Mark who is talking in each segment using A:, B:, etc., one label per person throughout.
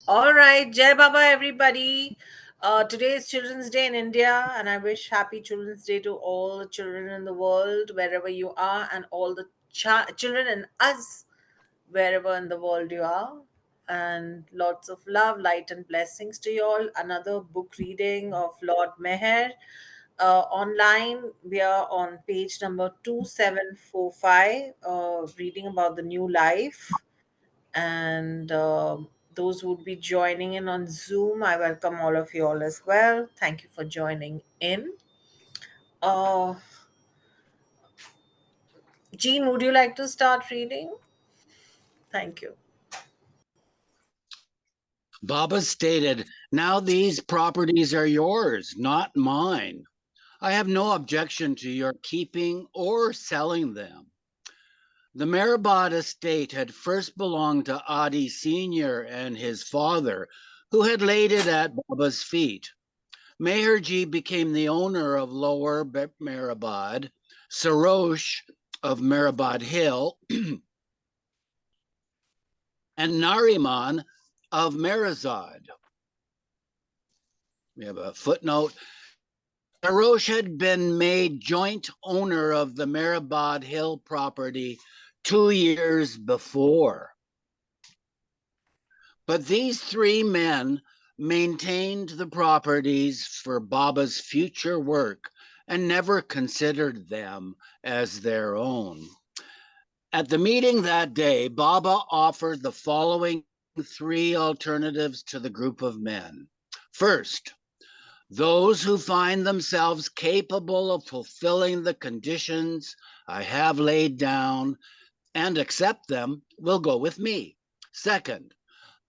A: All right, Jai Baba, everybody. Today is Children's Day in India, and I wish happy Children's Day to all the children in the world, wherever you are, and all the children and us, wherever in the world you are. And lots of love, light, and blessings to you all. Another book reading of Lord Meher. Online, we are on page number 2745, reading about the new life and those who would be joining in on Zoom. I welcome all of you all as well. Thank you for joining in. Uh, Jean, would you like to start reading? Thank you.
B: Baba stated, "Now these properties are yours, not mine. I have no objection to your keeping or selling them." The Mehrabad estate had first belonged to Adi Sr. and his father, who had laid it at Baba's feet. Meherji became the owner of Lower Mehrabad, Sarosh of Mehrabad Hill, and Nariman of Merazad. We have a footnote. Sarosh had been made joint owner of the Mehrabad Hill property 2 years before. But these three men maintained the properties for Baba's future work and never considered them as their own. At the meeting that day, Baba offered the following three alternatives to the group of men. First, those who find themselves capable of fulfilling the conditions I have laid down and accept them will go with me. Second,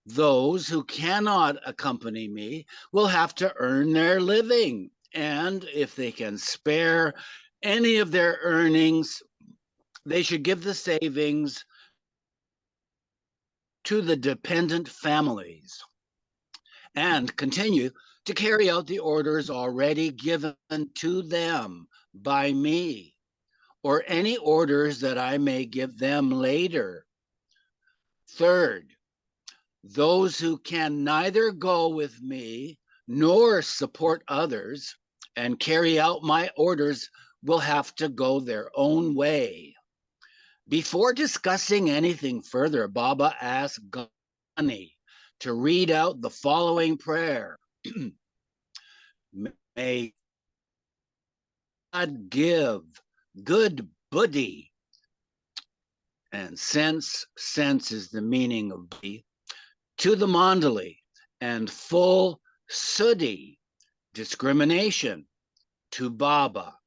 B: those who cannot accompany me will have to earn their living, and if they can spare any of their earnings, they should give the savings to the dependent families and continue to carry out the orders already given to them by me, or any orders that I may give them later. Third, those who can neither go with me nor support others and carry out my orders will have to go their own way. Before discussing anything further, Baba asked Ghani to read out the following prayer. May God give good buddhi, and sense is the meaning of buddhi, to the mandali, and full suddhi, discrimination, to Baba.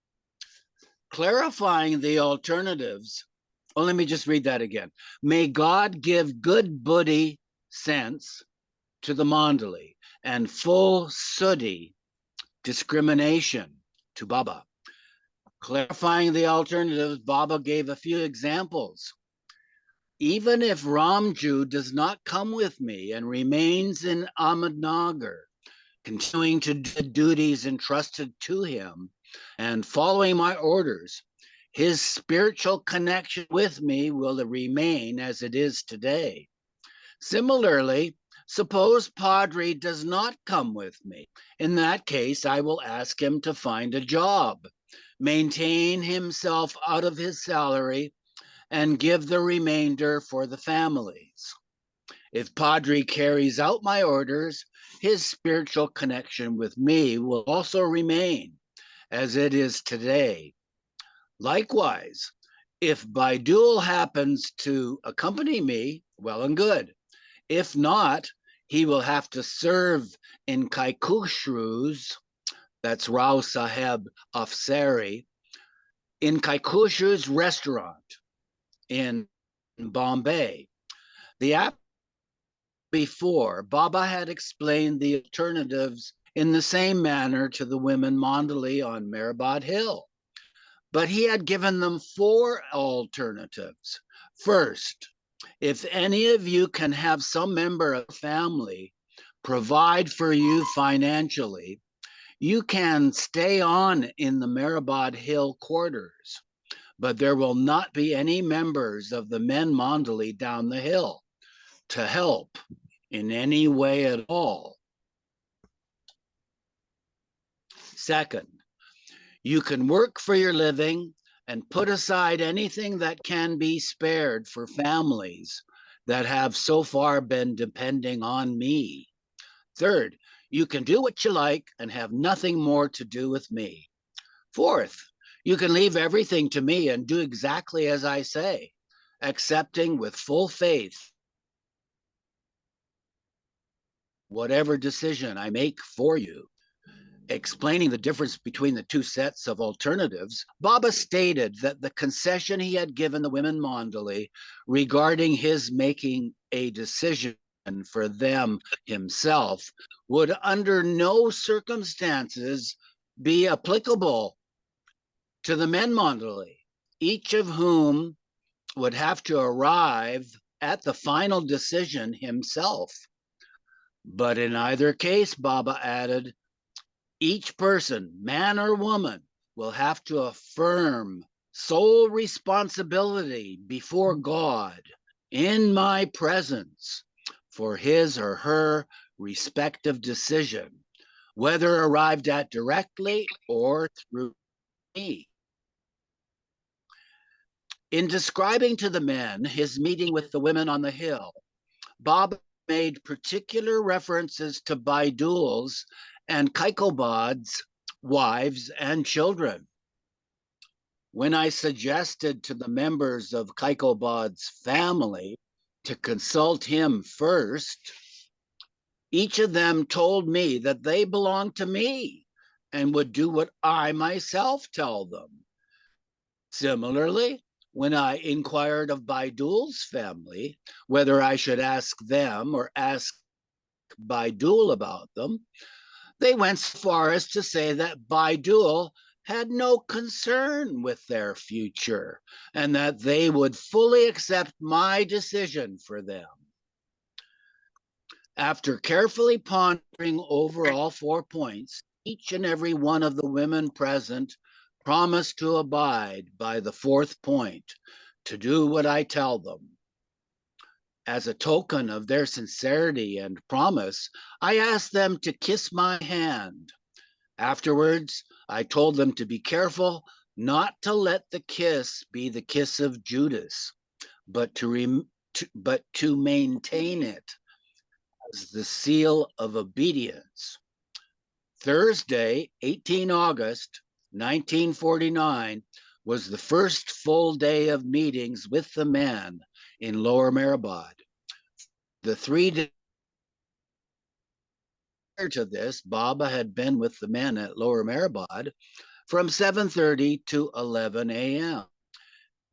B: Clarifying the alternatives, let me just read that again. May God give good buddhi, sense, to the mandali, and full suddhi, discrimination, to Baba. Clarifying the alternatives, Baba gave a few examples. Even if Ramju does not come with me and remains in Ahmednagar, continuing to do the duties entrusted to him and following my orders, his spiritual connection with me will remain as it is today. Similarly, suppose Padre does not come with me. In that case, I will ask him to find a job, maintain himself out of his salary, and give the remainder for the families. If Padre carries out my orders, his spiritual connection with me will also remain as it is today. Likewise, if Baidul happens to accompany me, well and good. If not, he will have to serve in Kaikushrus, that's Rao Saheb Afsari, in Kaikushrus restaurant in Bombay. The app before, Baba had explained the alternatives in the same manner to the women Mandali on Mehrabad Hill, but he had given them four alternatives. First, if any of you can have some member of the family provide for you financially, you can stay on in the Mehrabad Hill quarters, but there will not be any members of the men Mandali down the hill to help. in any way at all. Second, you can work for your living and put aside anything that can be spared for families that have so far been depending on me. Third, you can do what you like and have nothing more to do with me. Fourth, you can leave everything to me and do exactly as I say, accepting with full faith whatever decision I make for you. Explaining the difference between the two sets of alternatives, Baba stated that the concession he had given the women Mondali regarding his making a decision for them himself would under no circumstances be applicable to the men Mondali, each of whom would have to arrive at the final decision himself. But in either case, Baba added, each person, man or woman, will have to affirm sole responsibility before God in my presence for his or her respective decision, whether arrived at directly or through me. In describing to the men his meeting with the women on the hill, Bob made particular references to Baidul's and Kaikobad's wives and children. When I suggested to the members of Kaikobad's family to consult him first, each of them told me that they belonged to me and would do what I myself tell them. Similarly, when I inquired of Baidul's family whether I should ask them or ask Baidul about them, they went so far as to say that Baidul had no concern with their future and that they would fully accept my decision for them. After carefully pondering over all 4 points, each and every one of the women present promised to abide by the 4th point, to do what I tell them. As a token of their sincerity and promise, I asked them to kiss my hand. Afterwards, I told them to be careful not to let the kiss be the kiss of Judas, but to maintain it as the seal of obedience. Thursday, 18 August 1949, was the first full day of meetings with the men in Lower Mehrabad. The 3 days prior to this, Baba had been with the men at Lower Mehrabad from 7:30 to 11 a.m.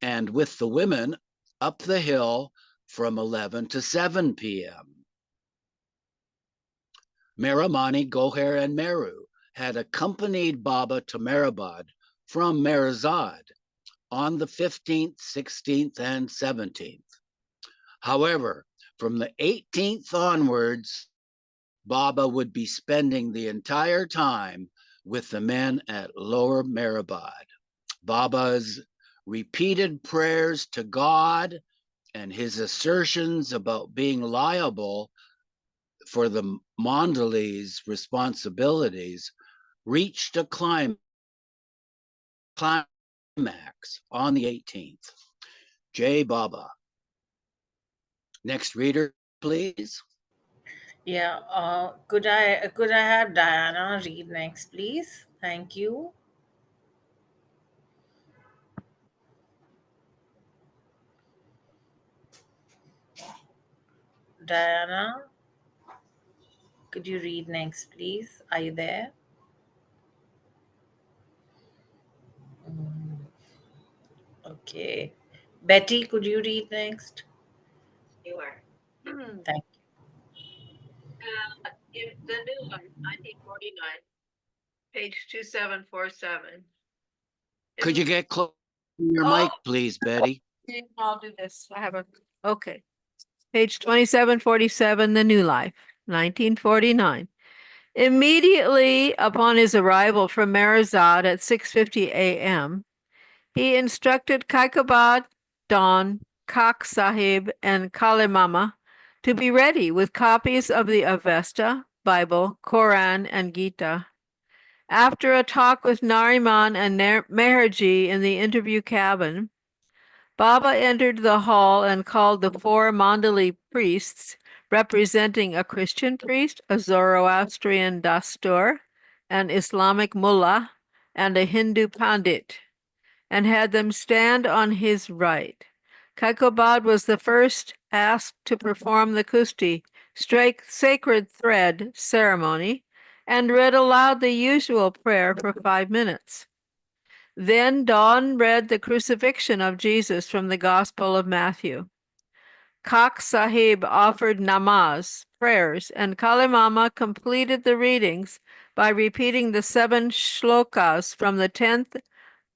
B: and with the women up the hill from 11 to 7 p.m. Meramani, Goher, and Meru had accompanied Baba to Mehrabad from Meherzad on the 15th, 16th, and 17th. However, from the 18th onwards, Baba would be spending the entire time with the men at Lower Mehrabad. Baba's repeated prayers to God and his assertions about being liable for the Mondali's responsibilities reached a climax on the 18th. Jai Baba. Next reader, please.
A: Yeah, could I have Diana read next, please? Thank you. Diana, could you read next, please? Are you there? Mm, okay. Betty, could you read next?
C: Sure.
A: Thank
C: In the new one, 1949, page 2747.
B: Could you get close to your
C: Oh,
B: mic, please, Betty?
C: I'll do this. I have a, okay. Page 2747, The New Life, 1949. Immediately upon his arrival from Marazad at 6:50 a.m., he instructed Kaikobad, Don, Kak Sahib, and Kalimama to be ready with copies of the Avesta, Bible, Koran, and Gita. After a talk with Nariman and Meherji in the interview cabin, Baba entered the hall and called the four Mandali priests, representing a Christian priest, a Zoroastrian dastur, an Islamic mullah, and a Hindu pandit, and had them stand on his right. Kaikobad was the first asked to perform the kusti, sacred thread ceremony, and read aloud the usual prayer for 5 minutes. Then Dawn read the crucifixion of Jesus from the Gospel of Matthew. Kak Sahib offered namaz, prayers, and Kalimama completed the readings by repeating the 7 shlokas from the 10th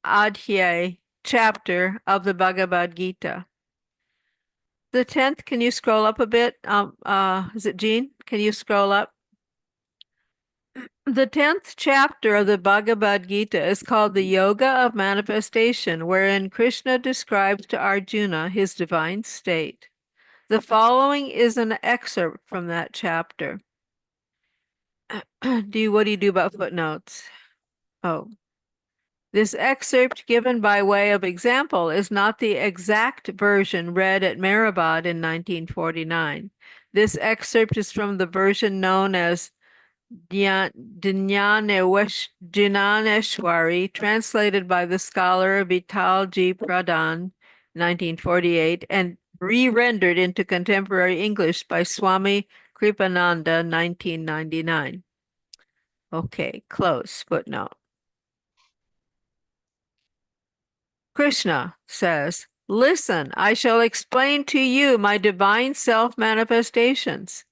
C: Adhyay chapter of the Bhagavad Gita. The 10th, can you scroll up a bit? Is it Jean? Can you scroll up? The 10th chapter of the Bhagavad Gita is called the Yoga of Manifestation, wherein Krishna describes to Arjuna his divine state. The following is an excerpt from that chapter. What do you do about footnotes? Oh. This excerpt given by way of example is not the exact version read at Meherabad in 1949. This excerpt is from the version known as Jnaneshwari, translated by the scholar Vital G. Pradhan, 1948, and re-rendered into contemporary English by Swami Kripananda, 1999. Okay, close footnote. Krishna says, "Listen, I shall explain to you my divine self-manifestations,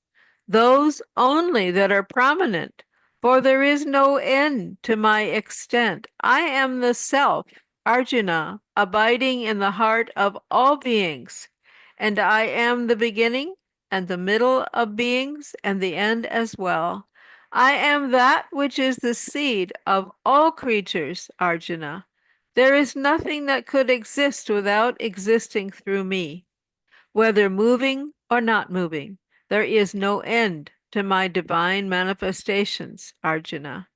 C: those only that are prominent, for there is no end to my extent. I am the self, Arjuna, abiding in the heart of all beings, and I am the beginning and the middle of beings and the end as well. I am that which is the seed of all creatures, Arjuna. There is nothing that could exist without existing through me, whether moving or not moving. There is no end to my divine manifestations, Arjuna.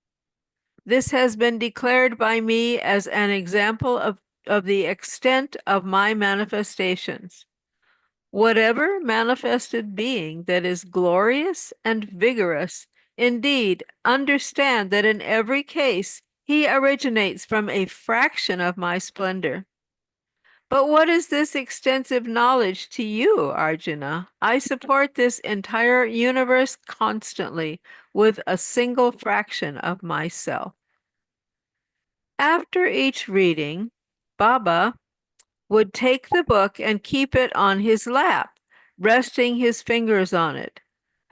C: This has been declared by me as an example of the extent of my manifestations. Whatever manifested being that is glorious and vigorous, indeed, understand that in every case he originates from a fraction of my splendor. But what is this extensive knowledge to you, Arjuna? I support this entire universe constantly with a single fraction of myself." After each reading, Baba would take the book and keep it on his lap, resting his fingers on it.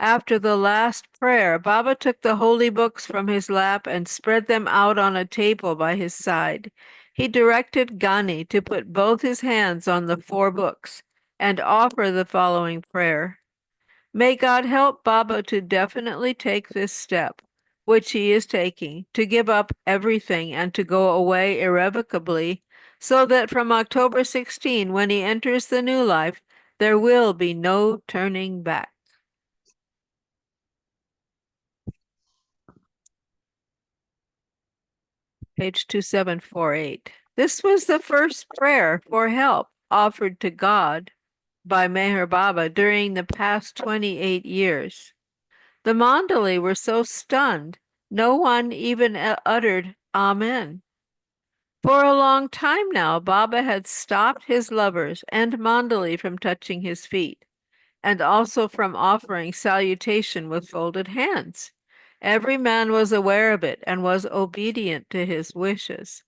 C: After the last prayer, Baba took the holy books from his lap and spread them out on a table by his side. He directed Gani to put both his hands on the 4 books and offer the following prayer. May God help Baba to definitely take this step, which he is taking, to give up everything and to go away irrevocably, so that from October 16, when he enters the new life, there will be no turning back. Page 2748. This was the first prayer for help offered to God by Meher Baba during the past 28 years. The Mandali were so stunned, no one even uttered Amen. For a long time now, Baba had stopped his lovers and Mandali from touching his feet, and also from offering salutation with folded hands. Every man was aware of it and was obedient to his wishes.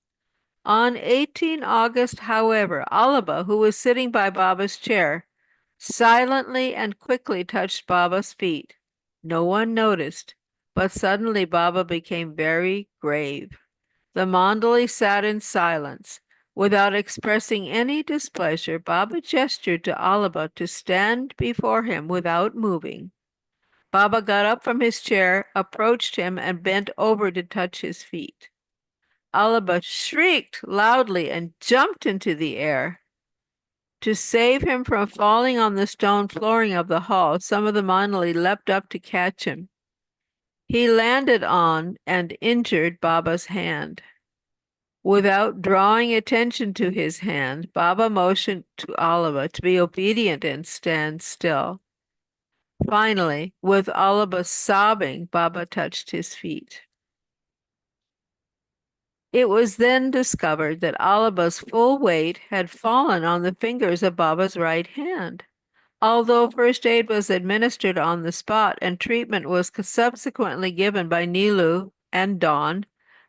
C: On 18 August, however, Alaba, who was sitting by Baba's chair, silently and quickly touched Baba's feet. No one noticed, but suddenly Baba became very grave. The Mandali sat in silence. Without expressing any displeasure, Baba gestured to Alaba to stand before him without moving. Baba got up from his chair, approached him, and bent over to touch his feet. Alaba shrieked loudly and jumped into the air. To save him from falling on the stone flooring of the hall, some of the Mandali leapt up to catch him. He landed on and injured Baba's hand. Without drawing attention to his hand, Baba motioned to Oliver to be obedient and stand still. Finally, with Oliver sobbing, Baba touched his feet. It was then discovered that Oliver's full weight had fallen on the fingers of Baba's right hand. Although first aid was administered on the spot and treatment was subsequently given by Nilu and Dawn,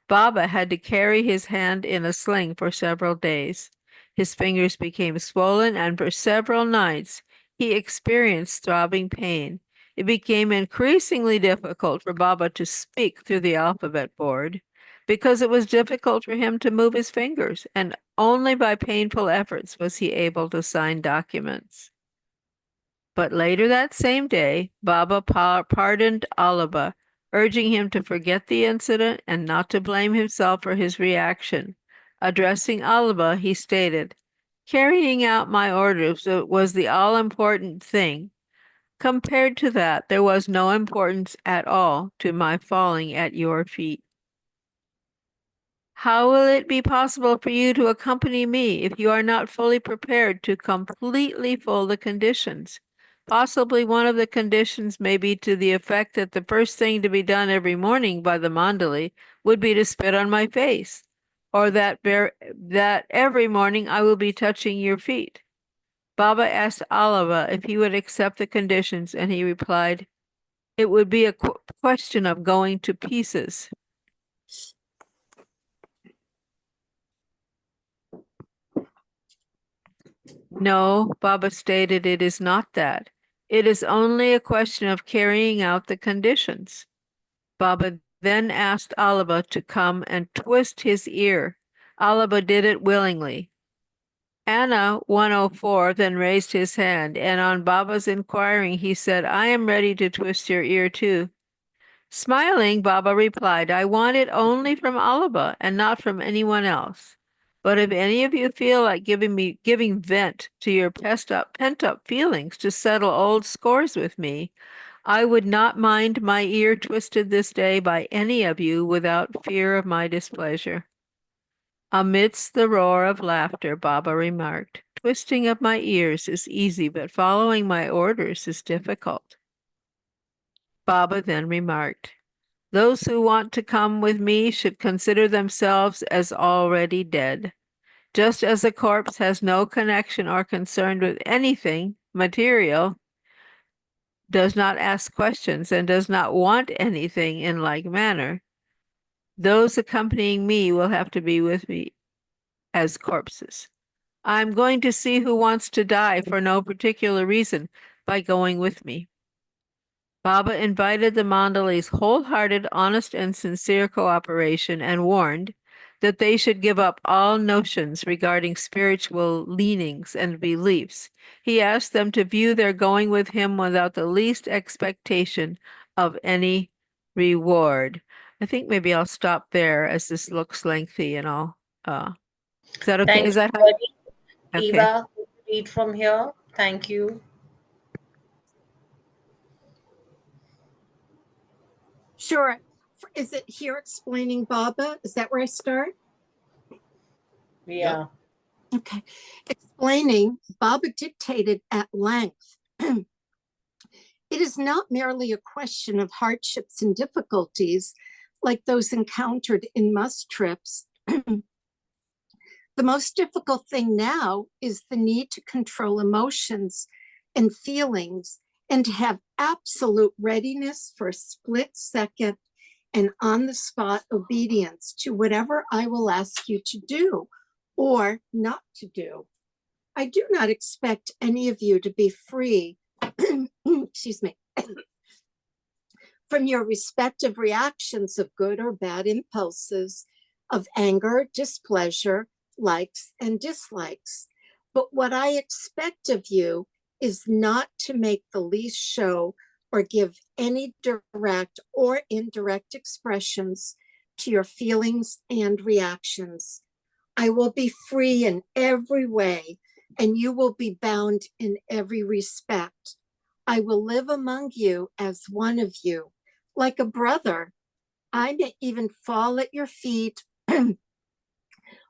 C: Baba had to carry his hand in a sling for several days. His fingers became swollen, and for several nights he experienced throbbing pain. It became increasingly difficult for Baba to speak through the alphabet board because it was difficult for him to move his fingers, and only by painful efforts was he able to sign documents. But later that same day, Baba pardoned Oliver, urging him to forget the incident and not to blame himself for his reaction. Addressing Oliver, he stated, "Carrying out my orders was the all-important thing. Compared to that, there was no importance at all to my falling at your feet. How will it be possible for you to accompany me if you are not fully prepared to completely fulfill the conditions? Possibly one of the conditions may be to the effect that the first thing to be done every morning by the Mandali would be to spit on my face, or that every morning I will be touching your feet." Baba asked Oliver if he would accept the conditions, and he replied, "It would be a question of going to pieces." No, Baba stated, it is not that. It is only a question of carrying out the conditions. Baba then asked Oliver to come and twist his ear. Oliver did it willingly. Anna 104 then raised his hand, and on Baba's inquiring, he said, "I am ready to twist your ear too." Smiling, Baba replied, "I want it only from Oliver and not from anyone else. But if any of you feel like giving vent to your pent-up feelings to settle old scores with me, I would not mind my ear twisted this day by any of you without fear of my displeasure." Amidst the roar of laughter, Baba remarked, "Twisting of my ears is easy, but following my orders is difficult." Baba then remarked, "Those who want to come with me should consider themselves as already dead. Just as a corpse has no connection or concern with anything material, does not ask questions, and does not want anything in like manner, those accompanying me will have to be with me as corpses. I'm going to see who wants to die for no particular reason by going with me." Baba invited the Mandalis' wholehearted, honest, and sincere cooperation and warned that they should give up all notions regarding spiritual leanings and beliefs. He asked them to view their going with him without the least expectation of any reward. I think maybe I'll stop there as this looks lengthy and all. Is that okay?
A: Thank
C: Is
A: you,
C: that
A: buddy.
C: okay?
A: Eva, read from here. Thank you.
D: Sure. Is it here explaining Baba? Is that where I start?
A: Yeah.
D: Okay. Explaining, Baba dictated at length. It is not merely a question of hardships and difficulties like those encountered in must trips. The most difficult thing now is the need to control emotions and feelings and to have absolute readiness for a split second and on the spot obedience to whatever I will ask you to do or not to do. I do not expect any of you to be free, excuse me, from your respective reactions of good or bad impulses, of anger, displeasure, likes and dislikes. But what I expect of you is not to make the least show or give any direct or indirect expressions to your feelings and reactions. I will be free in every way and you will be bound in every respect. I will live among you as one of you, like a brother. I may even fall at your feet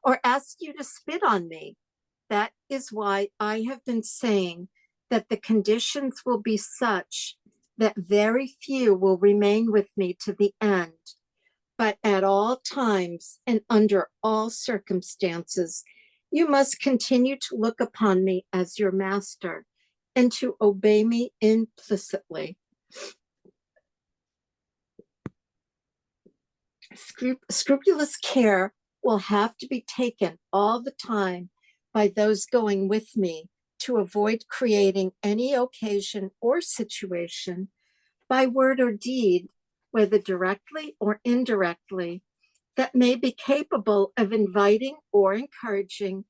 D: or ask you to spit on me. That is why I have been saying that the conditions will be such that very few will remain with me to the end. But at all times and under all circumstances, you must continue to look upon me as your master and to obey me implicitly. Scrupulous care will have to be taken all the time by those going with me to avoid creating any occasion or situation by word or deed, whether directly or indirectly, that may be capable of inviting or encouraging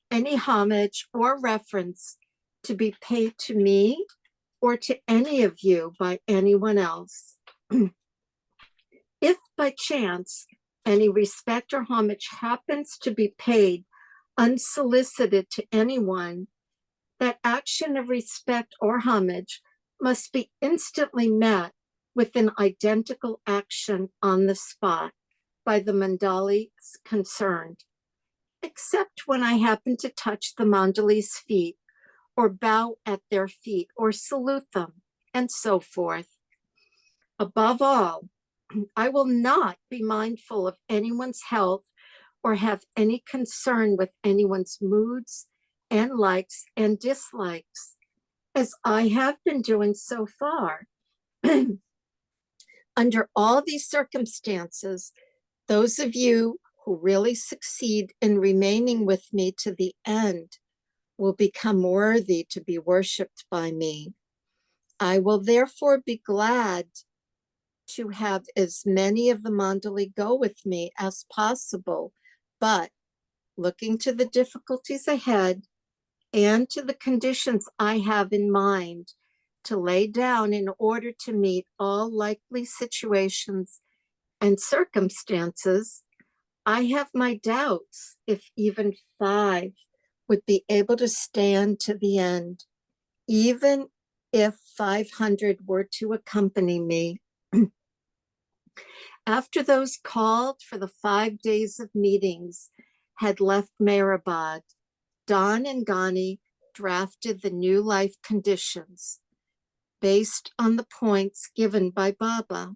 D: any homage or reference to be paid to me or to any of you by anyone else. If by chance any respect or homage happens to be paid unsolicited to anyone, that action of respect or homage must be instantly met with an identical action on the spot by the Mandalis concerned, except when I happen to touch the Mandalis' feet or bow at their feet or salute them, and so forth. Above all, I will not be mindful of anyone's health or have any concern with anyone's moods and likes and dislikes, as I have been doing so far. Under all these circumstances, those of you who really succeed in remaining with me to the end will become worthy to be worshipped by me. I will therefore be glad to have as many of the Mandali go with me as possible, but looking to the difficulties ahead and to the conditions I have in mind to lay down in order to meet all likely situations and circumstances, I have my doubts if even 5 would be able to stand to the end, even if 500 were to accompany me. After those called for the 5 days of meetings had left Meherabad, Don and Ghani drafted the new life conditions based on the points given by Baba.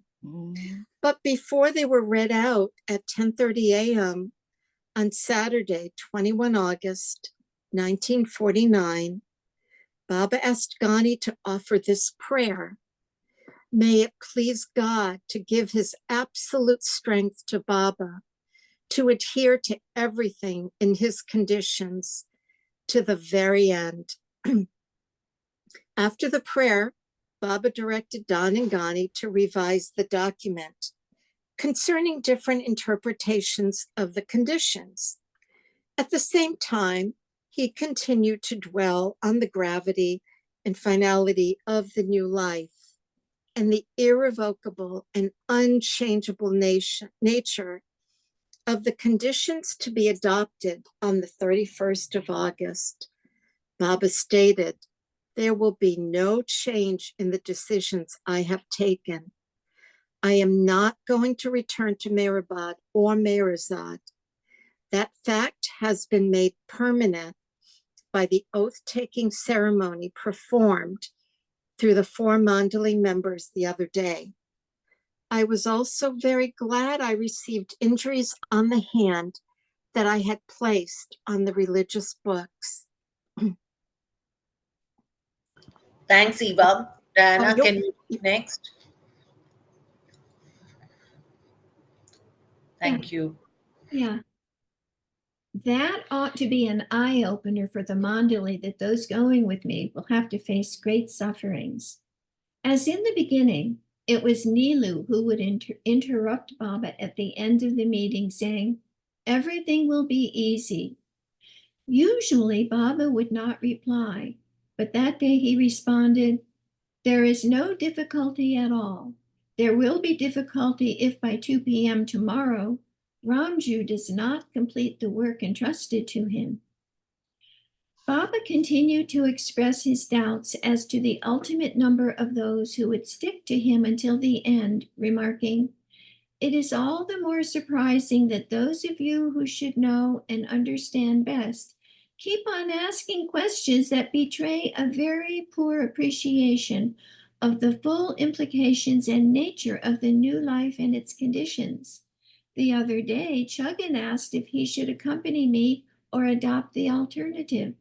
D: But before they were read out at 10:30 a.m. on Saturday, 21 August 1949, Baba asked Ghani to offer this prayer. May it please God to give his absolute strength to Baba to adhere to everything in his conditions to the very end. After the prayer, Baba directed Don and Ghani to revise the document concerning different interpretations of the conditions. At the same time, he continued to dwell on the gravity and finality of the new life and the irrevocable and unchangeable nature of the conditions to be adopted on the 31st of August. Baba stated, there will be no change in the decisions I have taken. I am not going to return to Meherabad or Meherzad. That fact has been made permanent by the oath-taking ceremony performed through the 4 Mandali members the other day. I was also very glad I received injuries on the hand that I had placed on the religious books.
A: Thanks, Eva. Diana,
D: Oh,
A: can you next? Thank you.
E: Yeah. That ought to be an eye-opener for the Mandali that those going with me will have to face great sufferings. As in the beginning, it was Nilu who would interrupt Baba at the end of the meeting saying, everything will be easy. Usually Baba would not reply, but that day he responded, there is no difficulty at all. There will be difficulty if by 2 p.m. tomorrow, Ramju does not complete the work entrusted to him. Baba continued to express his doubts as to the ultimate number of those who would stick to him until the end, remarking, "It is all the more surprising that those of you who should know and understand best keep on asking questions that betray a very poor appreciation of the full implications and nature of the new life and its conditions. The other day, Chuggin asked if he should accompany me or adopt the alternative.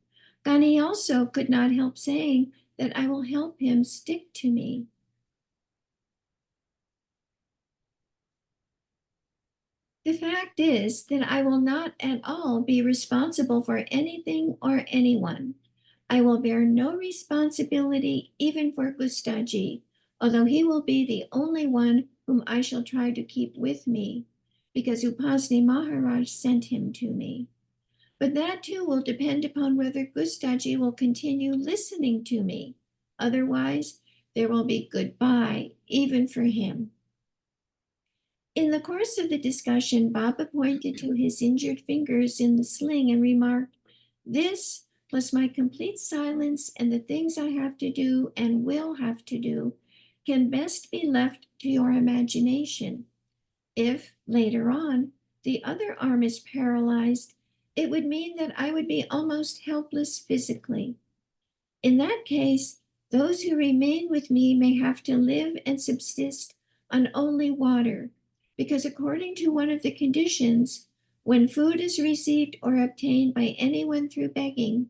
E: Gani also could not help saying that I will help him stick to me." The fact is that I will not at all be responsible for anything or anyone. I will bear no responsibility even for Gustaji, although he will be the only one whom I shall try to keep with me, because Upasni Maharaj sent him to me. But that too will depend upon whether Gustaji will continue listening to me. Otherwise, there will be goodbye even for him. In the course of the discussion, Baba pointed to his injured fingers in the sling and remarked, "This, plus my complete silence and the things I have to do and will have to do, can best be left to your imagination. If, later on, the other arm is paralyzed, it would mean that I would be almost helpless physically. In that case, those who remain with me may have to live and subsist on only water, because according to one of the conditions, when food is received or obtained by anyone through begging,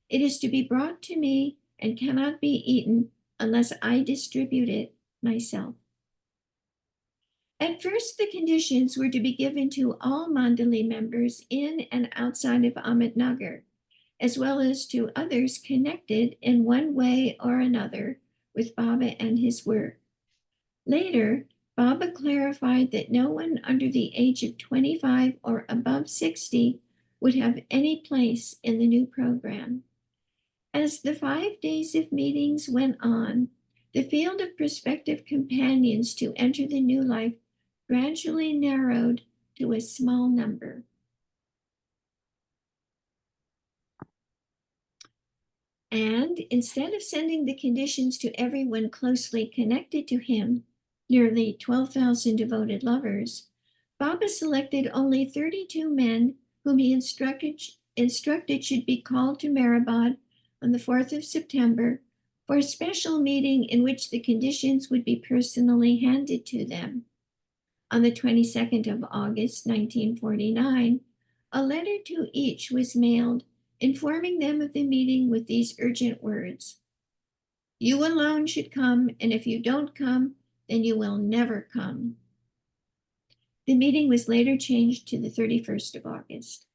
E: it is to be brought to me and cannot be eaten unless I distribute it myself." At first, the conditions were to be given to all Mandali members in and outside of Ahmednagar, as well as to others connected in one way or another with Baba and his work. Later, Baba clarified that no one under the age of 25 or above 60 would have any place in the new program. As the 5 days of meetings went on, the field of prospective companions to enter the new life gradually narrowed to a small number. And instead of sending the conditions to everyone closely connected to him, nearly 12,000 devoted lovers, Baba selected only 32 men whom he instructed should be called to Mehrabad on the 4th of September for a special meeting in which the conditions would be personally handed to them. On the 22nd of August, 1949, a letter to each was mailed informing them of the meeting with these urgent words: "You alone should come, and if you don't come, then you will never come." The meeting was later changed to the 31st of August.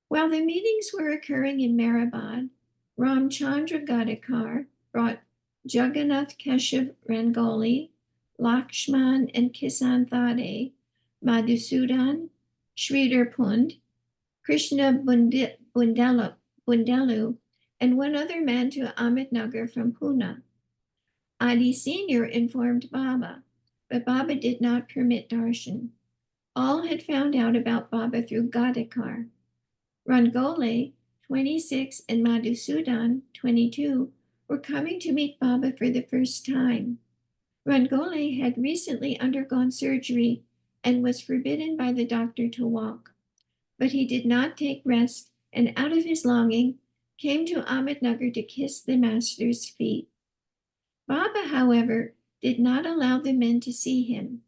E: While the meetings were occurring in Mehrabad, Ramchandra Gadekar brought Jagannath Keshav Rangoli, Lakshman and Kisan Thade, Madhusudan, Sridhar Pund, Krishna Bundelu, and one other man to Ahmednagar from Pune. Adi Sr. informed Baba, but Baba did not permit darshan. All had found out about Baba through Gadekar. Rangole, 26, and Madhusudan, 22, were coming to meet Baba for the first time. Rangole had recently undergone surgery and was forbidden by the doctor to walk. But he did not take rest, and out of his longing, came to Ahmednagar to kiss the master's feet. Baba, however, did not allow the men to see him.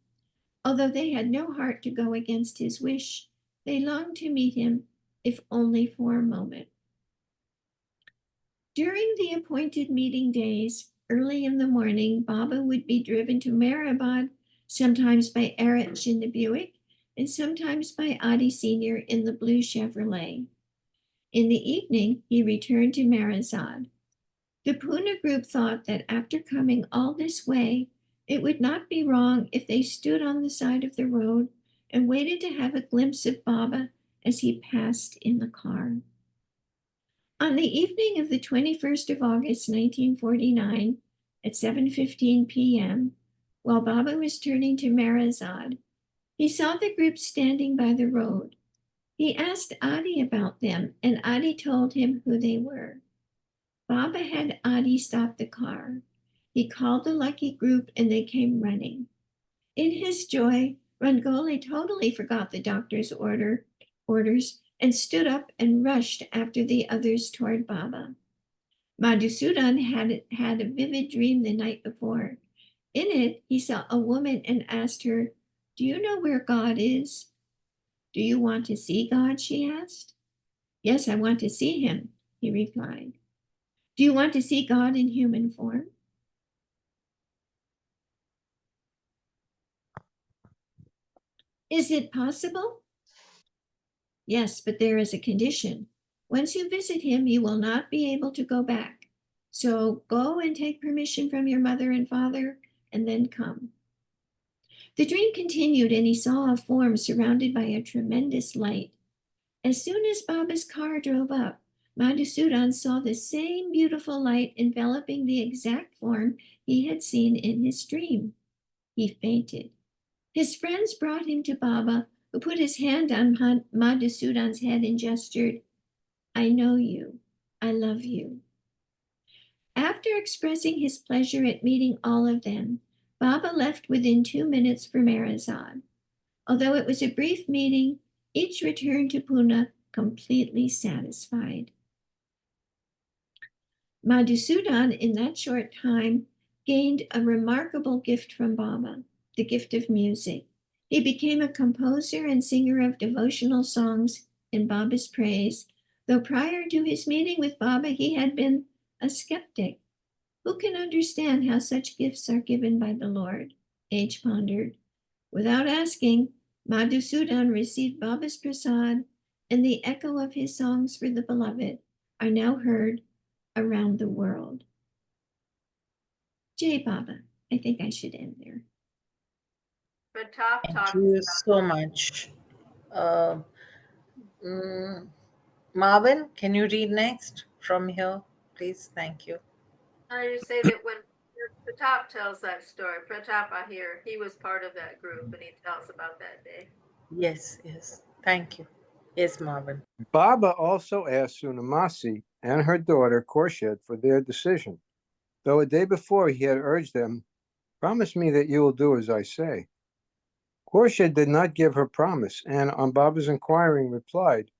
E: Although they had no heart to go against his wish, they longed to meet him, if only for a moment. During the appointed meeting days, early in the morning, Baba would be driven to Mehrabad, sometimes by Erich in the Buick, and sometimes by Adi Sr. in the blue Chevrolet. In the evening, he returned to Mehrabad. The Pune group thought that after coming all this way, it would not be wrong if they stood on the side of the road and waited to have a glimpse of Baba as he passed in the car. On the evening of the 21st of August, 1949, at 7:15 p.m., while Baba was turning to Mehrabad, he saw the group standing by the road. He asked Adi about them, and Adi told him who they were. Baba had Adi stop the car. He called the lucky group, and they came running. In his joy, Rangoli totally forgot the doctor's orders and stood up and rushed after the others toward Baba. Madhusudan had a vivid dream the night before. In it, he saw a woman and asked her, "Do you know where God is?" "Do you want to see God?" she asked. "Yes, I want to see him," he replied. "Do you want to see God in human form?" "Is it possible?" "Yes, but there is a condition. Once you visit him, you will not be able to go back. So go and take permission from your mother and father, and then come." The dream continued, and he saw a form surrounded by a tremendous light. As soon as Baba's car drove up, Madhusudan saw the same beautiful light enveloping the exact form he had seen in his dream. He fainted. His friends brought him to Baba, who put his hand on Madhusudan's head and gestured, "I know you. I love you." After expressing his pleasure at meeting all of them, Baba left within 2 minutes for Marazad. Although it was a brief meeting, each returned to Pune completely satisfied. Madhusudan, in that short time, gained a remarkable gift from Baba, the gift of music. He became a composer and singer of devotional songs in Baba's praise, though prior to his meeting with Baba, he had been a skeptic. Who can understand how such gifts are given by the Lord? Age pondered. Without asking, Madhusudan received Baba's prasad, and the echo of his songs for the beloved are now heard around the world. Jai Baba. I think I should end there.
C: Pratap
A: Thank
C: talks
A: you
C: about.
A: so much. Uh, mm, Marvin, can you read next from here, please? Thank you.
C: I say that when Pratap tells that story, Pratap Ahir, he was part of that group, and he tells about that day.
A: Yes, yes. Thank you. Yes, Marvin.
F: Baba also asked Sunamasi and her daughter Khorshid for their decision, though a day before he had urged them, "Promise me that you will do as I say." Khorshid did not give her promise, and on Baba's inquiring replied,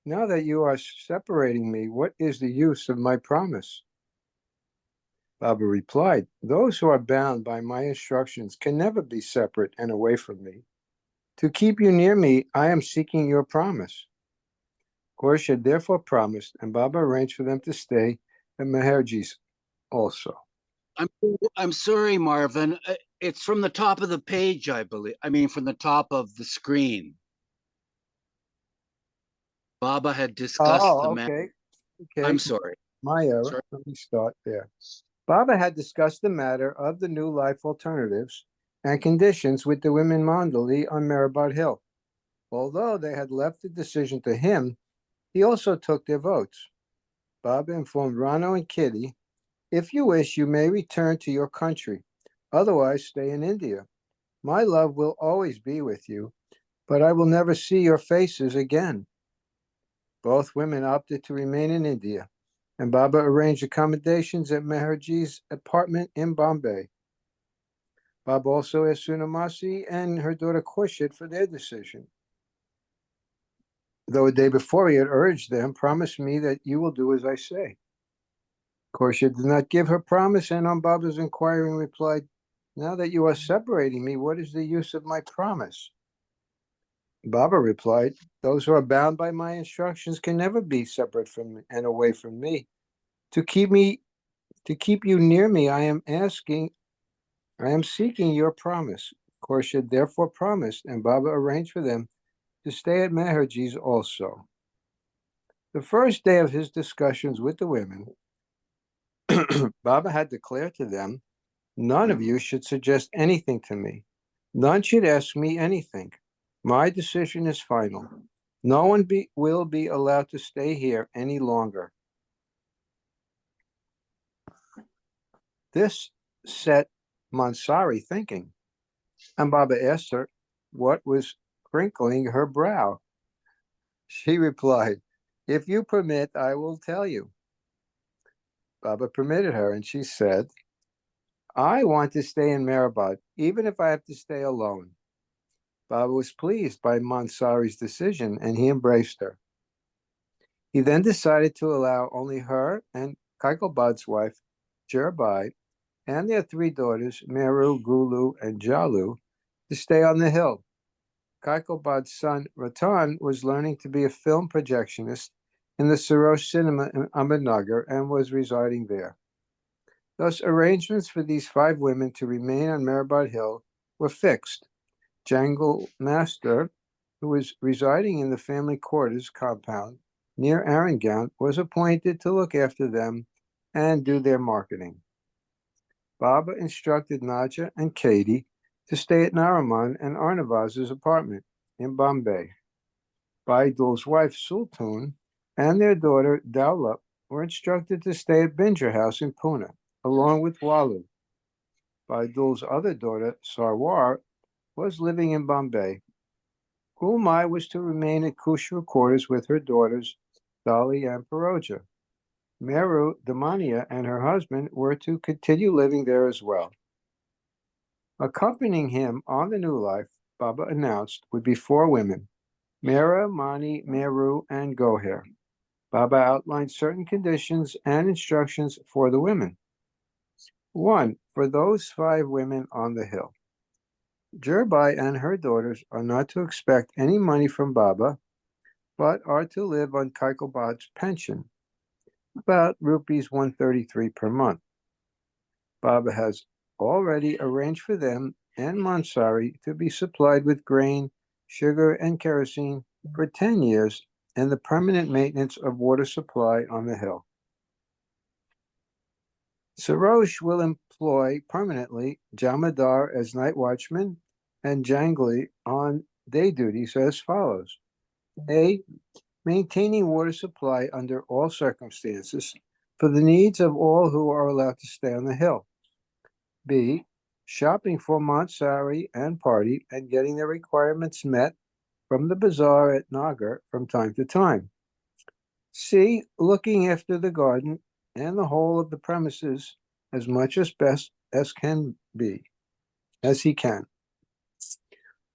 F: "Now that you are separating me, what is the use of my promise?" Baba replied, "Those who are bound by my instructions can never be separate and away from me. To keep you near me, I am seeking your promise." Khorshid therefore promised, and Baba arranged for them to stay at Meherji's also.
B: I'm sorry, Marvin. It's from the top of the page, I believe. I mean, from the top of the screen. Baba had discussed the matter.
F: Okay.
B: I'm sorry.
F: My error.
B: Sorry.
F: Let me start there. Baba had discussed the matter of the new life alternatives and conditions with the women Mandali on Mehrabad Hill. Although they had left the decision to him, he also took their votes. Baba informed Rano and Kitty, "If you wish, you may return to your country. Otherwise, stay in India. My love will always be with you, but I will never see your faces again." Both women opted to remain in India, and Baba arranged accommodations at Meherji's apartment in Bombay. Baba also asked Sunamasi and her daughter Khurshid for their decision. Though a day before he had urged them, "Promise me that you will do as I say." Khurshid did not give her promise, and on Baba's inquiring replied, "Now that you are separating me, what is the use of my promise?" Baba replied, "Those who are bound by my instructions can never be separate from me and away from me. To keep you near me, I am seeking your promise." Khurshid therefore promised, and Baba arranged for them to stay at Meherji's also. The first day of his discussions with the women, Baba had declared to them, "None of you should suggest anything to me. None should ask me anything. My decision is final. No one will be allowed to stay here any longer." This set Mansari thinking, and Baba asked her what was crinkling her brow. She replied, "If you permit, I will tell you." Baba permitted her, and she said, "I want to stay in Meherabad, even if I have to stay alone." Baba was pleased by Mansari's decision, and he embraced her. He then decided to allow only her and Kaikobad's wife, Jirabai, and their three daughters, Meru, Gulu, and Jalu, to stay on the hill. Kaikobad's son, Ratan, was learning to be a film projectionist in the Sarosh Cinema in Ahmednagar and was residing there. Thus, arrangements for these five women to remain on Meherabad Hill were fixed. Jangle Master, who was residing in the family quarters compound near Arangown, was appointed to look after them and do their marketing. Baba instructed Naja and Katie to stay at Nariman and Arnavaz's apartment in Bombay. Baidul's wife Sultan and their daughter Daula were instructed to stay at Binger House in Pune, along with Walu. Baidul's other daughter, Sarwar, was living in Bombay. Gulmai was to remain at Kushra quarters with her daughters, Dali and Paroja. Meru, Damania, and her husband were to continue living there as well. Accompanying him on the new life, Baba announced, would be four women, Mera, Mani, Meru, and Goher. Baba outlined certain conditions and instructions for the women. 1. For those five women on the hill, Jirabai and her daughters are not to expect any money from Baba, but are to live on Kaikobad's pension, about rupees 133 per month. Baba has already arranged for them and Mansari to be supplied with grain, sugar, and kerosene for 10 years and the permanent maintenance of water supply on the hill. Sarosh will employ permanently Jamadar as night watchman and Jangli on day duties as follows. A. Maintaining water supply under all circumstances for the needs of all who are allowed to stay on the hill. B. Shopping for Mansari and party and getting their requirements met from the bazaar at Nagar from time to time. C. Looking after the garden and the whole of the premises as much as best as he can.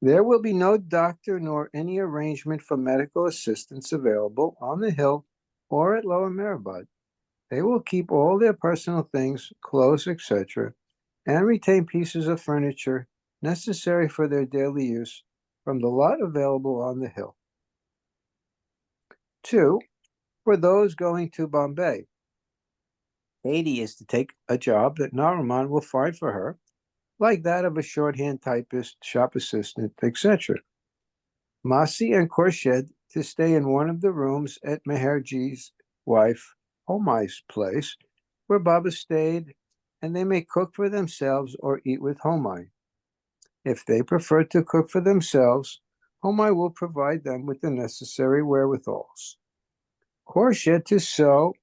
F: There will be no doctor nor any arrangement for medical assistance available on the hill or at Lower Meherabad. They will keep all their personal things, clothes, etc., and retain pieces of furniture necessary for their daily use from the lot available on the hill. 2. For those going to Bombay, Katie is to take a job that Nariman will find for her, like that of a shorthand typist, shop assistant, etc. Masi and Khorshid to stay in one of the rooms at Meherji's wife, Homai's place, where Baba stayed, and they may cook for themselves or eat with Homai. If they prefer to cook for themselves, Homai will provide them with the necessary wherewithals. Khorshid to sew,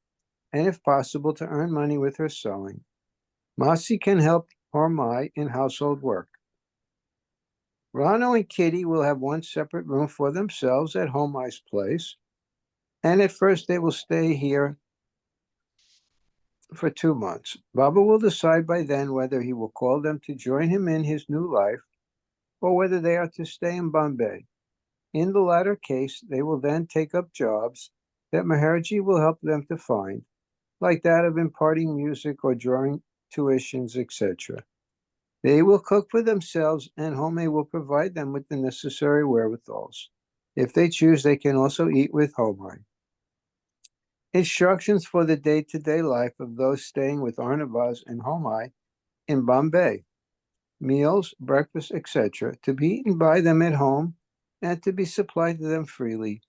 F: and if possible, to earn money with her sewing. Masi can help Homai in household work. Rano and Kitty will have one separate room for themselves at Homai's place, and at first they will stay here for 2 months. Baba will decide by then whether he will call them to join him in his new life or whether they are to stay in Bombay. In the latter case, they will then take up jobs that Meherji will help them to find, like that of imparting music or drawing tuitions, etc. They will cook for themselves, and Homai will provide them with the necessary wherewithals. If they choose, they can also eat with Homai. Instructions for the day-to-day life of those staying with Arnavaz and Homai in Bombay. Meals, breakfast, etc., to be eaten by them at home and to be supplied to them freely.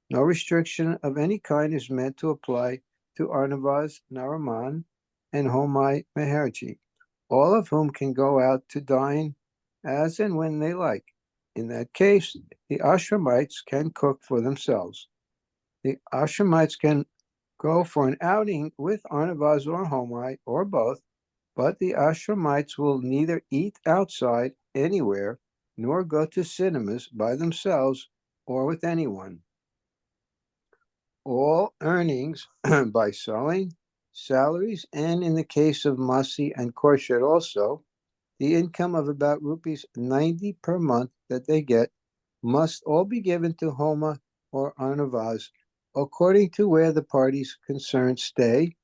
F: No restriction of any kind is meant to apply to Arnavaz, Nariman, and Homai Meherji, all of whom can go out to dine as and when they like. In that case, the Ashramites can cook for themselves. The Ashramites can go for an outing with Arnavaz or Homai, or both, but the Ashramites will neither eat outside anywhere nor go to cinemas by themselves or with anyone. all earnings by sewing, salaries, and in the case of Masi and Khorshid also, the income of about rupees 90 per month that they get must all be given to Homa or Arnavaz according to where the parties concerned stay,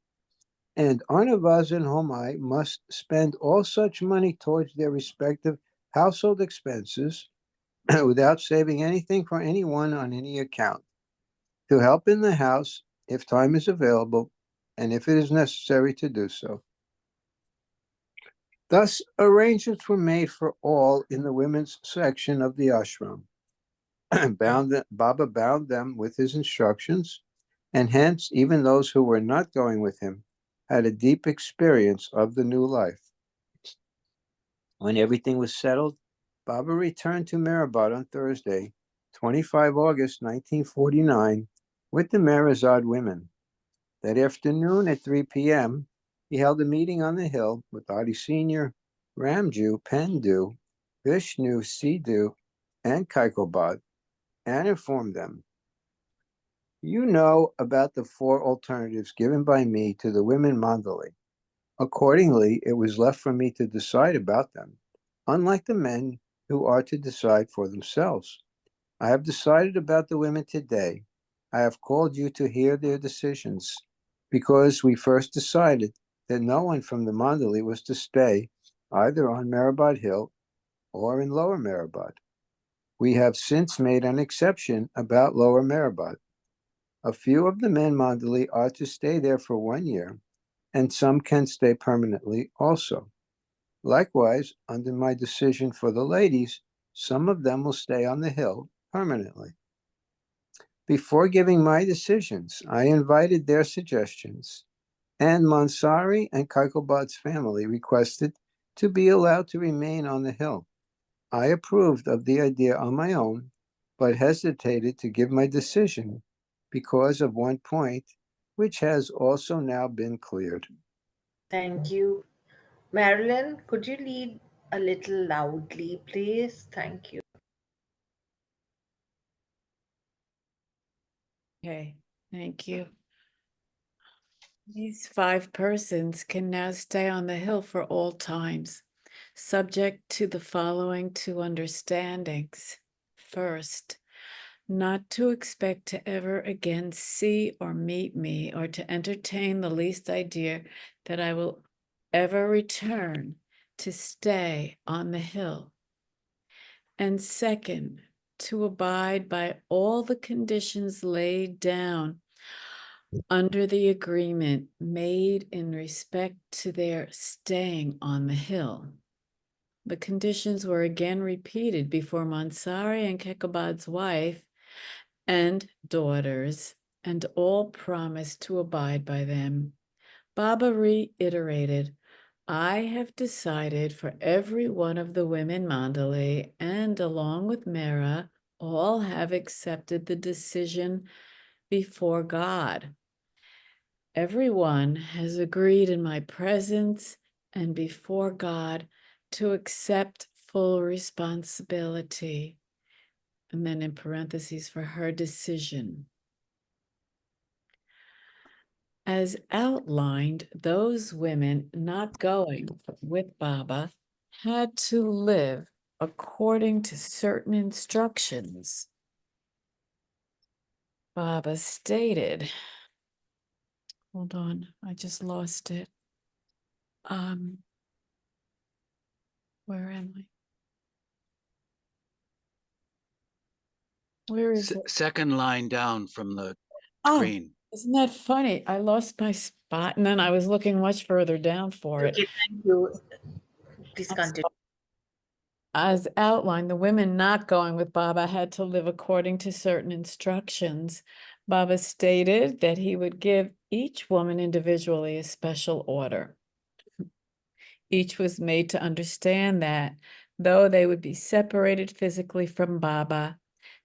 F: and Arnavaz and Homai must spend all such money towards their respective household expenses without saving anything for anyone on any account, to help in the house if time is available and if it is necessary to do so. Thus, arrangements were made for all in the women's section of the ashram. Baba bound them with his instructions, and hence even those who were not going with him had a deep experience of the new life. When everything was settled, Baba returned to Meherabad on Thursday, 25 August 1949, with the Meherazad women. That afternoon at 3 p.m., he held a meeting on the hill with Adi Sr., Ramju, Pendu, Vishnu, Sidhu, and Kaikobad, and informed them, "You know about the 4 alternatives given by me to the women Mandali. Accordingly, it was left for me to decide about them, unlike the men who are to decide for themselves. I have decided about the women today. I have called you to hear their decisions, because we first decided that no one from the Mandali was to stay either on Meherabad Hill or in Lower Meherabad. We have since made an exception about Lower Meherabad. A few of the men Mandali are to stay there for 1 year, and some can stay permanently also. Likewise, under my decision for the ladies, some of them will stay on the hill permanently. Before giving my decisions, I invited their suggestions, and Mansari and Kaikobad's family requested to be allowed to remain on the hill. I approved of the idea on my own, but hesitated to give my decision because of one point, which has also now been cleared."
A: Thank you. Marilyn, could you lead a little loudly, please? Thank you.
G: Okay, thank you. These 5 persons can now stay on the hill for all times, subject to the following 2 understandings. First, not to expect to ever again see or meet me, or to entertain the least idea that I will ever return to stay on the hill. And second, to abide by all the conditions laid down under the agreement made in respect to their staying on the hill. The conditions were again repeated before Mansari and Kekabad's wife and daughters, and all promised to abide by them. Baba reiterated, "I have decided for every one of the women Mandali, and along with Mera, all have accepted the decision before God. Everyone has agreed in my presence and before God to accept full responsibility." And then in parentheses, for her decision. As outlined, those women not going with Baba had to live according to certain instructions. Baba stated, hold on, I just lost it. Where am I? Where is it?
B: Second line down from the
G: Oh,
B: screen.
G: isn't that funny? I lost my spot and then I was looking much further down for it.
A: Okay, thank you. Please continue.
G: As outlined, the women not going with Baba had to live according to certain instructions. Baba stated that he would give each woman individually a special order. Each was made to understand that, though they would be separated physically from Baba,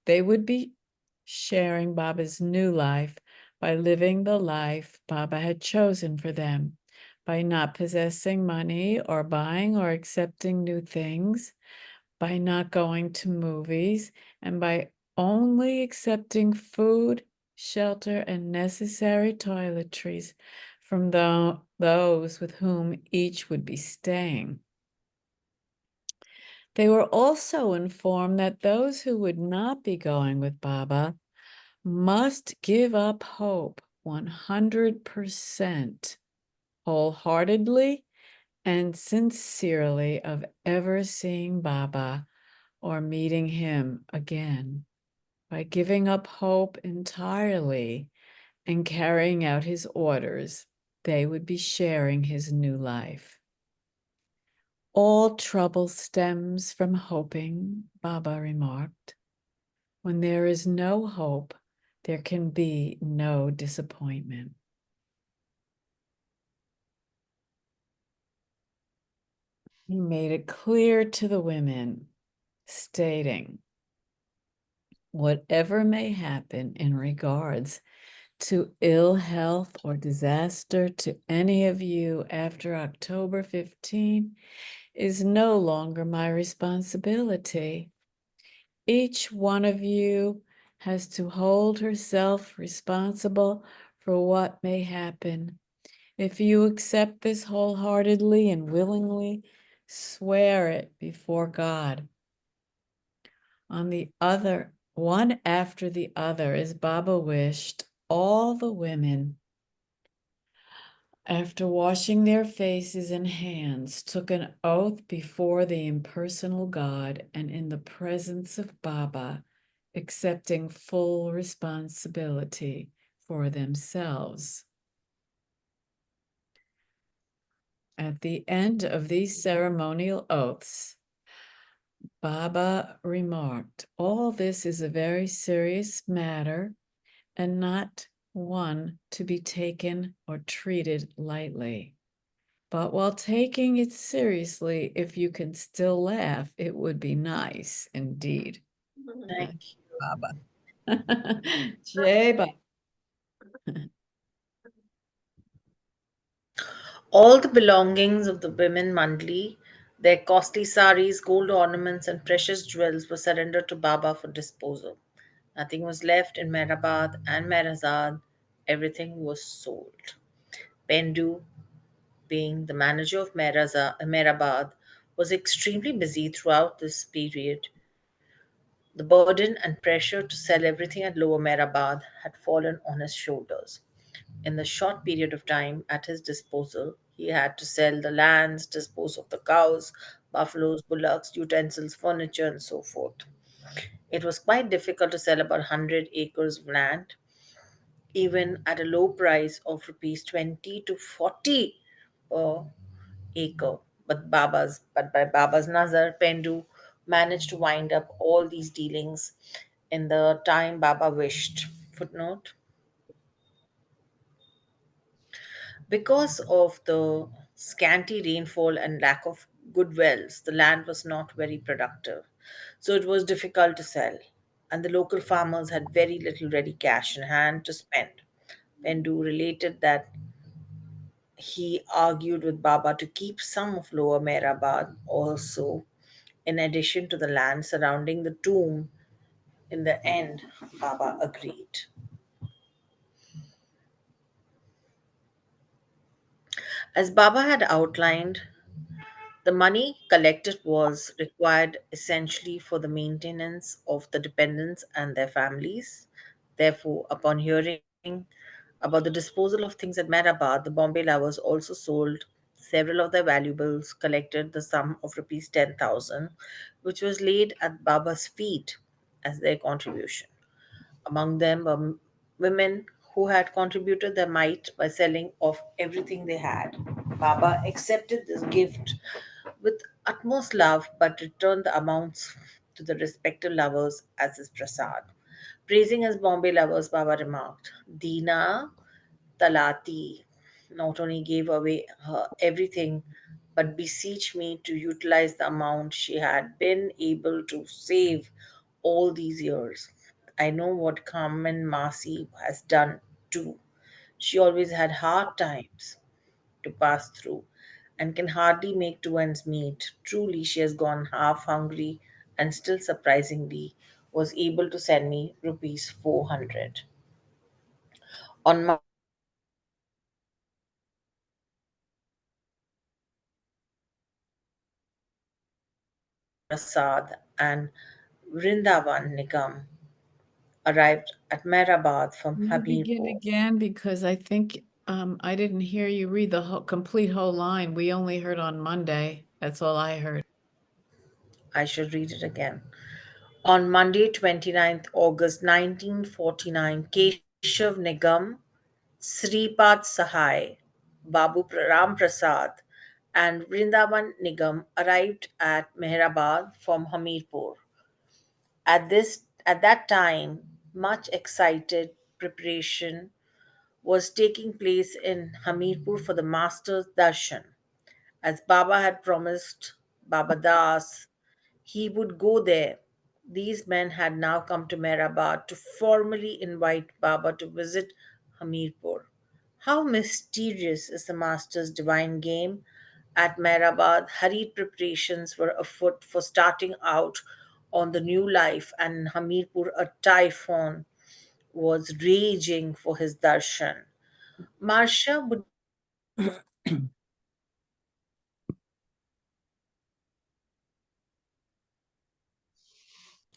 G: they would be sharing Baba's new life by living the life Baba had chosen for them, by not possessing money or buying or accepting new things, by not going to movies, and by only accepting food, shelter, and necessary toiletries from those with whom each would be staying. They were also informed that those who would not be going with Baba must give up hope 100% wholeheartedly and sincerely of ever seeing Baba or meeting him again. By giving up hope entirely and carrying out his orders, they would be sharing his new life. All trouble stems from hoping, Baba remarked. When there is no hope, there can be no disappointment. He made it clear to the women, stating, whatever may happen in regards to ill health or disaster to any of you after October 15 is no longer my responsibility. Each one of you has to hold herself responsible for what may happen. If you accept this wholeheartedly and willingly, swear it before God. On the other, one after the other, as Baba wished, all the women, after washing their faces and hands, took an oath before the impersonal God and in the presence of Baba, accepting full responsibility for themselves. At the end of these ceremonial oaths, Baba remarked, all this is a very serious matter and not one to be taken or treated lightly. But while taking it seriously, if you can still laugh, it would be nice indeed.
A: Thank
G: Baba. Jai Baba.
A: All the belongings of the women mandli, their costly saris, gold ornaments, and precious jewels were surrendered to Baba for disposal. Nothing was left in Mehrabad and Mehrazad. Everything was sold. Pendu, being the manager of Mehrabad, was extremely busy throughout this period. The burden and pressure to sell everything at Lower Mehrabad had fallen on his shoulders. In the short period of time at his disposal, he had to sell the lands, dispose of the cows, buffaloes, bullocks, utensils, furniture, and so forth. It was quite difficult to sell about 100 acres of land, even at a low price of rupees 20 to 40 per acre. But by Baba's Nazar, Pendu managed to wind up all these dealings in the time Baba wished. Footnote: because of the scanty rainfall and lack of good wells, the land was not very productive, so it was difficult to sell, and the local farmers had very little ready cash in hand to spend. Pendu related that he argued with Baba to keep some of Lower Mehrabad also, in addition to the land surrounding the tomb. In the end, Baba agreed. As Baba had outlined, the money collected was required essentially for the maintenance of the dependents and their families. Therefore, upon hearing about the disposal of things at Mehrabad, the Bombay lovers also sold several of their valuables, collected the sum of rupees 10,000, which was laid at Baba's feet as their contribution. Among them were women who had contributed their mite by selling off everything they had. Baba accepted this gift with utmost love but returned the amounts to the respective lovers as his prasad. Praising his Bombay lovers, Baba remarked, Dina Talati not only gave away her everything but beseeched me to utilize the amount she had been able to save all these years. I know what Carmen Marcy has done too. She always had hard times to pass through and can hardly make two ends meet. Truly, she has gone half hungry and still surprisingly was able to send me rupees 400. On Prasad and Vrindavan Nigam arrived at Mehrabad from
G: Can you begin
A: Hamirpur.
G: again? Because I think I didn't hear you read the complete whole line. We only heard on Monday. That's all I heard.
A: I should read it again. On Monday, 29th August 1949, Keshav Nigam, Sripad Sahai, Babu Ram Prasad, and Vrindavan Nigam arrived at Mehrabad from Hamirpur. At that time, much excited preparation was taking place in Hamirpur for the Master's Darshan. As Baba had promised Baba Das he would go there. These men had now come to Mehrabad to formally invite Baba to visit Hamirpur. How mysterious is the Master's divine game? At Mehrabad, hurried preparations were afoot for starting out on the new life, and in Hamirpur, a typhoon was raging for his darshan. Marsha, would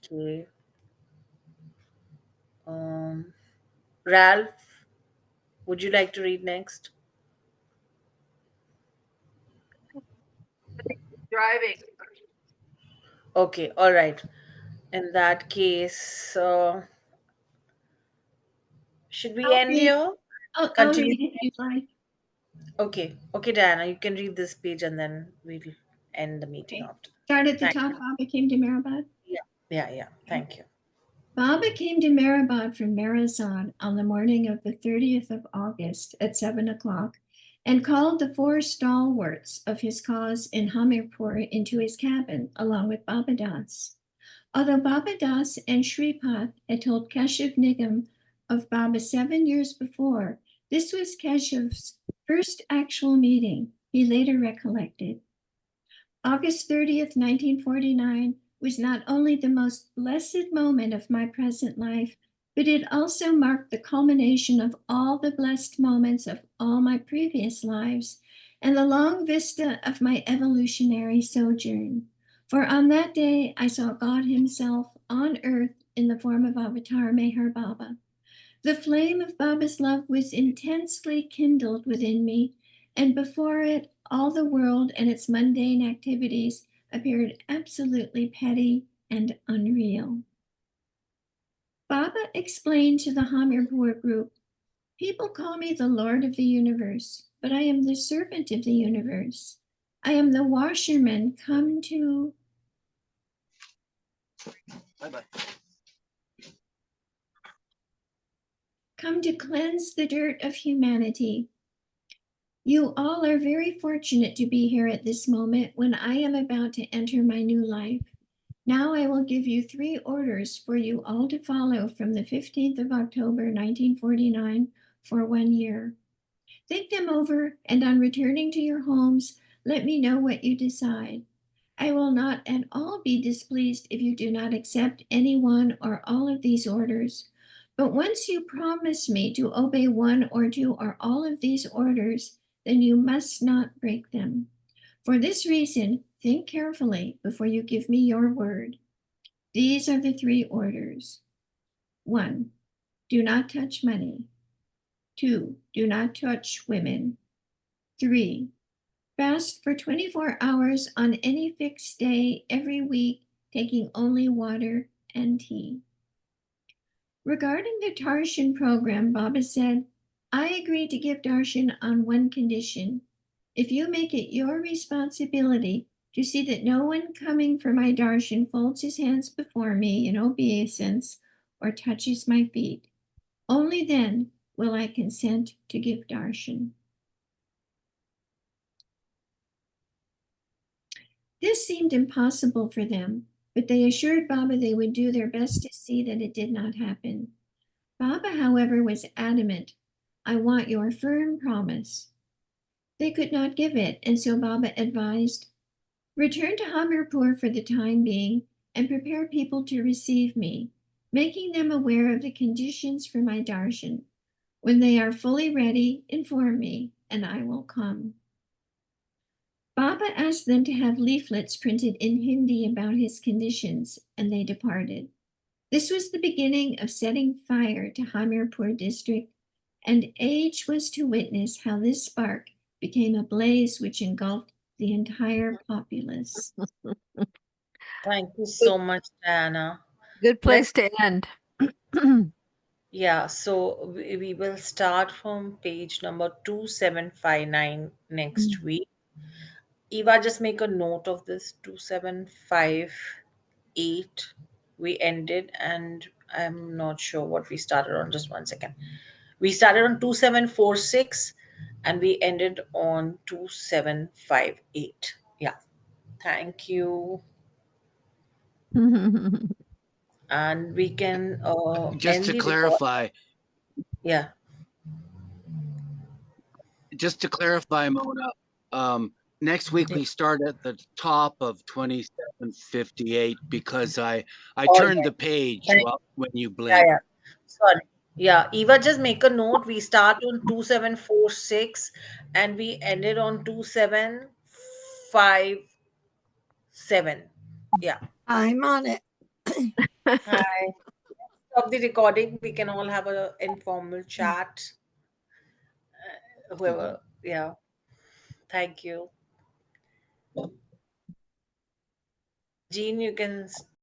A: okay. Um, Ralph, would you like to read next?
C: Driving.
A: Okay, all right. In that case, should we
E: I'll
A: end
E: read.
A: here?
E: I'll
A: Continue.
E: read if you'd like.
A: Okay, okay, Diana, you can read this page and then we'll end the meeting
E: Okay.
A: after.
E: Start at the
A: Thank
E: top.
A: you.
E: Baba came to Mehrabad.
A: Yeah.
E: Okay.
A: Thank you.
E: Baba came to Mehrabad from Marazan on the morning of the 30th of August at 7 o'clock and called the four stalwarts of his cause in Hamirpur into his cabin along with Baba Das. Although Baba Das and Shripad had told Keshav Nigam of Baba 7 years before, this was Keshav's first actual meeting, he later recollected. August 30th, 1949 was not only the most blessed moment of my present life, but it also marked the culmination of all the blessed moments of all my previous lives and the long vista of my evolutionary sojourn. For on that day I saw God Himself on earth in the form of Avatar Meher Baba. The flame of Baba's love was intensely kindled within me, and before it, all the world and its mundane activities appeared absolutely petty and unreal. Baba explained to the Hamirpur group, people call me the Lord of the universe, but I am the servant of the universe. I am the washerman
B: Bye-bye.
E: come to cleanse the dirt of humanity. You all are very fortunate to be here at this moment when I am about to enter my new life. Now I will give you 3 orders for you all to follow from the 15th of October, 1949 for 1 year. Think them over, and on returning to your homes, let me know what you decide. I will not at all be displeased if you do not accept any one or all of these orders. But once you promise me to obey one or two or all of these orders, then you must not break them. For this reason, think carefully before you give me your word. These are the 3 orders. 1. Do not touch money. 2. Do not touch women. 3. Fast for 24 hours on any fixed day every week, taking only water and tea. Regarding the Darshan program, Baba said, I agree to give Darshan on one condition. If you make it your responsibility to see that no one coming for my Darshan folds his hands before me in obeisance or touches my feet, only then will I consent to give Darshan. This seemed impossible for them, but they assured Baba they would do their best to see that it did not happen. Baba, however, was adamant, I want your firm promise. They could not give it, and so Baba advised, return to Hamirpur for the time being and prepare people to receive me, making them aware of the conditions for my darshan. When they are fully ready, inform me, and I will come. Baba asked them to have leaflets printed in Hindi about his conditions, and they departed. This was the beginning of setting fire to Hamirpur district, and age was to witness how this spark became a blaze which engulfed the entire populace.
A: Thank you so much, Diana.
C: Good
A: Let's,
C: place to end.
A: yeah, so we will start from page number 2759 next week. Eva, just make a note of this 2758. We ended, and I'm not sure what we started on. Just one second. We started on 2746 and we ended on 2758. Yeah. Thank you. And we can
B: Just
A: end
B: to
A: the record.
B: clarify,
A: Yeah.
B: Mona, next week we start at the top of 2758 because I
A: Oh,
B: turned
A: yes.
B: the page
A: Thank,
B: when you
A: yeah,
B: blink.
A: yeah. Sorry. Yeah. Eva, just make a note. We start on 2746 and we ended on 2757. Yeah.
D: I'm on it.
A: Hi. Stop the recording. We can all have a informal chat. Whoever. Yeah. Thank you. Jean, you can